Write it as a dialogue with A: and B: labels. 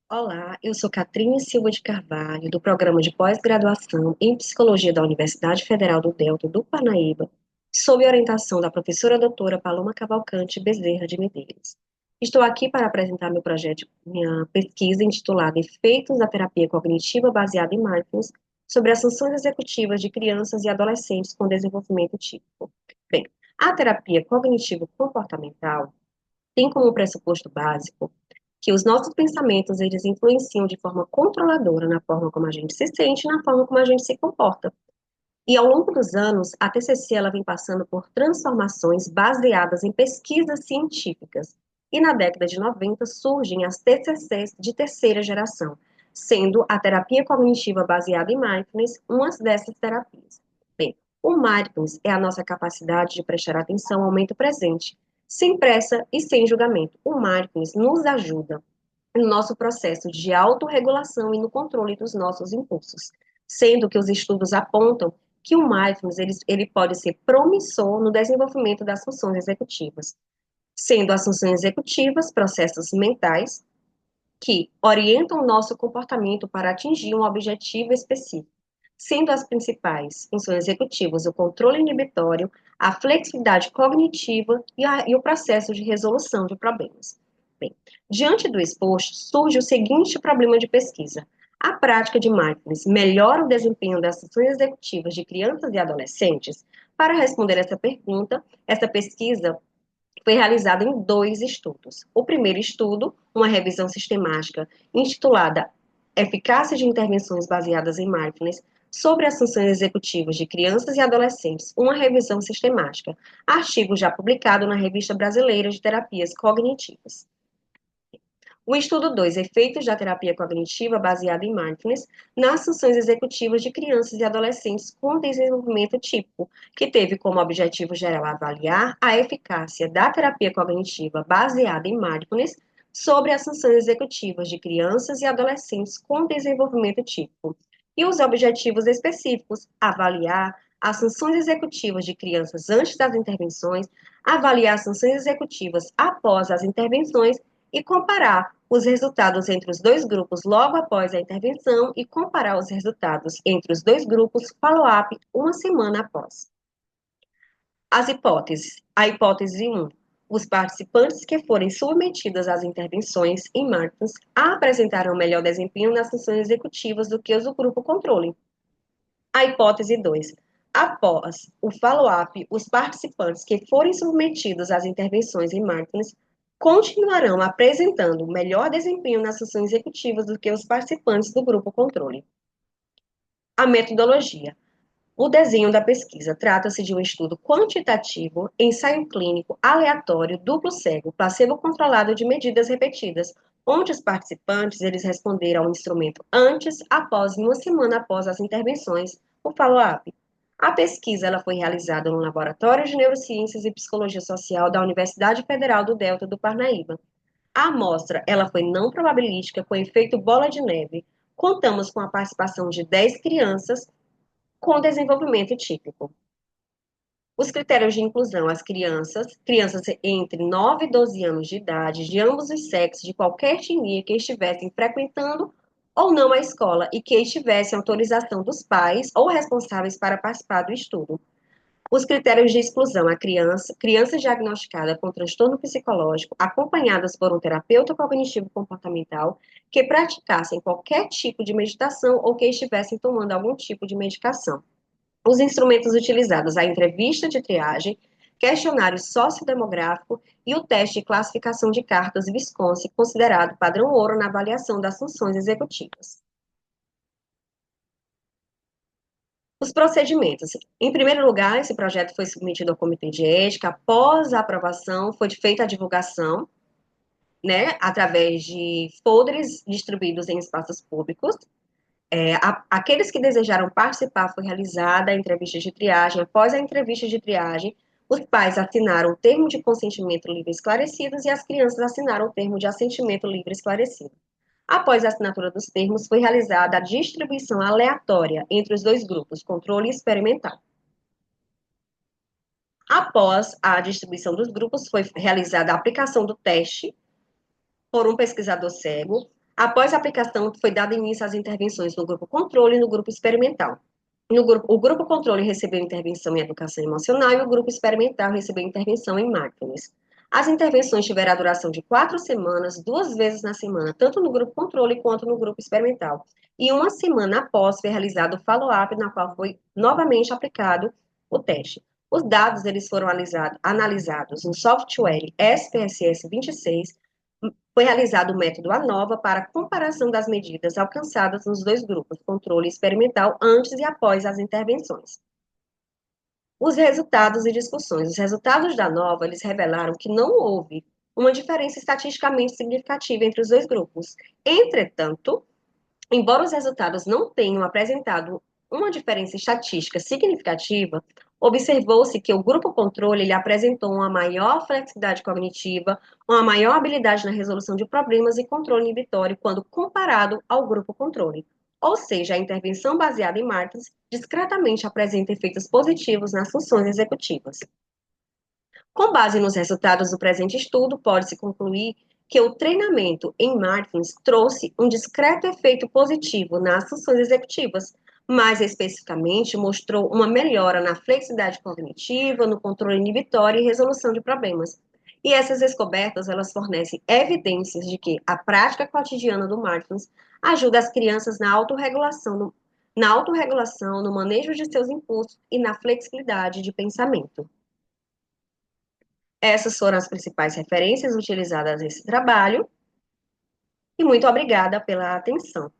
A: Olá, eu sou Catrine Silva de Carvalho, do Programa de Pós-Graduação em Psicologia da Universidade Federal do Delta do Parnaíba, sob orientação da professora doutora Paloma Cavalcante Bezerra de Medeiros. Estou aqui para apresentar meu projeto, minha pesquisa intitulada Efeitos da Terapia Cognitiva Baseada em Mindfulness sobre as funções executivas de crianças e adolescentes com desenvolvimento típico. Bem, a terapia cognitivo-comportamental tem como pressuposto básico que os nossos pensamentos, eles influenciam de forma controladora na forma como a gente se sente e na forma como a gente se comporta. E ao longo dos anos, a TCC ela vem passando por transformações baseadas em pesquisas científicas. E na década de 90 surgem as TCCs de terceira geração, sendo a terapia cognitiva baseada em mindfulness uma dessas terapias. Bem, o mindfulness é a nossa capacidade de prestar atenção ao momento presente, sem pressa e sem julgamento. O mindfulness nos ajuda no nosso processo de autorregulação e no controle dos nossos impulsos, sendo que os estudos apontam que o mindfulness ele pode ser promissor no desenvolvimento das funções executivas, sendo as funções executivas processos mentais que orientam o nosso comportamento para atingir um objetivo específico, sendo as principais funções executivas o controle inibitório, a flexibilidade cognitiva e o processo de resolução de problemas. Bem, diante do exposto, surge o seguinte problema de pesquisa. A prática de mindfulness melhora o desempenho das funções executivas de crianças e adolescentes? Para responder essa pergunta, essa pesquisa foi realizada em dois estudos. O primeiro estudo, uma revisão sistemática intitulada Eficácia de Intervenções Baseadas em Mindfulness sobre as funções executivas de crianças e adolescentes, uma revisão sistemática, artigo já publicado na Revista Brasileira de Terapias Cognitivas. O estudo 2, efeitos da terapia cognitiva baseada em mindfulness nas funções executivas de crianças e adolescentes com desenvolvimento típico, que teve como objetivo geral avaliar a eficácia da terapia cognitiva baseada em mindfulness sobre as funções executivas de crianças e adolescentes com desenvolvimento típico. E os objetivos específicos, avaliar as funções executivas de crianças antes das intervenções, avaliar as funções executivas após as intervenções e comparar os resultados entre os dois grupos logo após a intervenção e comparar os resultados entre os dois grupos follow-up uma semana após. As hipóteses. A hipótese 1. Os participantes que forem submetidos às intervenções em mindfulness apresentarão melhor desempenho nas funções executivas do que os do grupo controle. A hipótese 2. Após o follow-up, os participantes que forem submetidos às intervenções em mindfulness continuarão apresentando melhor desempenho nas funções executivas do que os participantes do grupo controle. A metodologia. O desenho da pesquisa trata-se de um estudo quantitativo, ensaio clínico, aleatório, duplo cego, placebo-controlado de medidas repetidas, onde os participantes eles responderam ao instrumento antes, após e uma semana após as intervenções, o follow-up. A pesquisa ela foi realizada no Laboratório de Neurociências e Psicologia Social da Universidade Federal do Delta do Parnaíba. A amostra ela foi não probabilística com efeito bola de neve. Contamos com a participação de 10 crianças com desenvolvimento típico. Os critérios de inclusão, as crianças entre 9 e 12 anos de idade, de ambos os sexos, de qualquer etnia que estivessem frequentando ou não a escola e que estivessem autorização dos pais ou responsáveis para participar do estudo. Os critérios de exclusão, a criança diagnosticada com transtorno psicológico, acompanhadas por um terapeuta cognitivo comportamental, que praticassem qualquer tipo de meditação ou que estivessem tomando algum tipo de medicação. Os instrumentos utilizados, a entrevista de triagem, questionário sociodemográfico e o teste de classificação de cartas Visconsi, considerado padrão ouro na avaliação das funções executivas. Os procedimentos. Em primeiro lugar, esse projeto foi submetido ao Comitê de Ética. Após a aprovação, foi feita a divulgação, né, através de folders distribuídos em espaços públicos. Aqueles que desejaram participar, foi realizada a entrevista de triagem. Após a entrevista de triagem, os pais assinaram o termo de consentimento livre esclarecidos e as crianças assinaram o termo de assentimento livre esclarecido. Após a assinatura dos termos, foi realizada a distribuição aleatória entre os dois grupos, controle e experimental. Após a distribuição dos grupos, foi realizada a aplicação do teste por um pesquisador cego. Após a aplicação, foi dado início às intervenções no grupo controle e no grupo experimental. O grupo controle recebeu intervenção em educação emocional e o grupo experimental recebeu intervenção em mindfulness. As intervenções tiveram a duração de 4 semanas, 2 vezes na semana, tanto no grupo controle quanto no grupo experimental. E uma semana após foi realizado o follow-up, na qual foi novamente aplicado o teste. Os dados eles foram analisados no software SPSS 26. Foi realizado o método ANOVA para comparação das medidas alcançadas nos dois grupos, controle experimental, antes e após as intervenções. Os resultados e discussões. Os resultados da ANOVA, eles revelaram que não houve uma diferença estatisticamente significativa entre os dois grupos. Entretanto, embora os resultados não tenham apresentado uma diferença estatística significativa, observou-se que o grupo controle ele apresentou uma maior flexibilidade cognitiva, uma maior habilidade na resolução de problemas e controle inibitório quando comparado ao grupo controle. Ou seja, a intervenção baseada em marcas discretamente apresenta efeitos positivos nas funções executivas. Com base nos resultados do presente estudo, pode-se concluir que o treinamento em marketing trouxe um discreto efeito positivo nas funções executivas, mais especificamente mostrou uma melhora na flexibilidade cognitiva, no controle inibitório e resolução de problemas. E essas descobertas, elas fornecem evidências de que a prática cotidiana do marketing ajuda as crianças na autorregulação, no manejo de seus impulsos e na flexibilidade de pensamento. Essas foram as principais referências utilizadas nesse trabalho, e muito obrigada pela atenção.